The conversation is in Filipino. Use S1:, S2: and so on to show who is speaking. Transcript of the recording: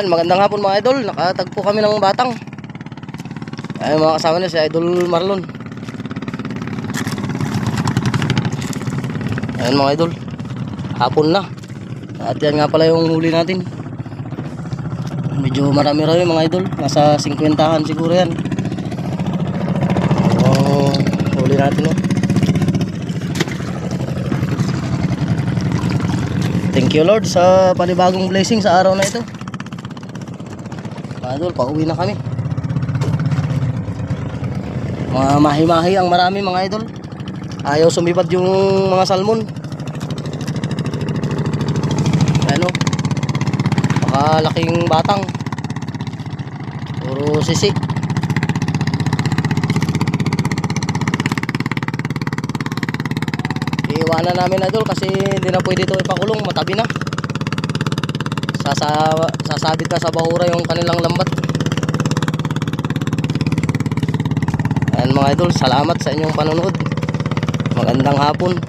S1: Magandang hapon mga idol, nakatagpo kami ng batang. Ayun mga kasama niya si Idol Marlon. Ayun mga idol, hapon na. At yan nga pala yung huli natin. Medyo marami-rami mga idol, nasa 50-han siguro yan. Yung huli natin. Thank you Lord sa panibagong blessing sa araw na ito. Mga idol, pauwi na kami. Mga mahi-mahi ang marami mga idol. Ayaw sumibad yung mga salmon. Ano, makalaking batang, puro sisi. Iiwanan namin idol kasi hindi na pwede ito ipakulong, matabi na. Sasabit na sa bahura yung kanilang lambat. Ayan mga idol, salamat sa inyong panonood. Magandang hapon.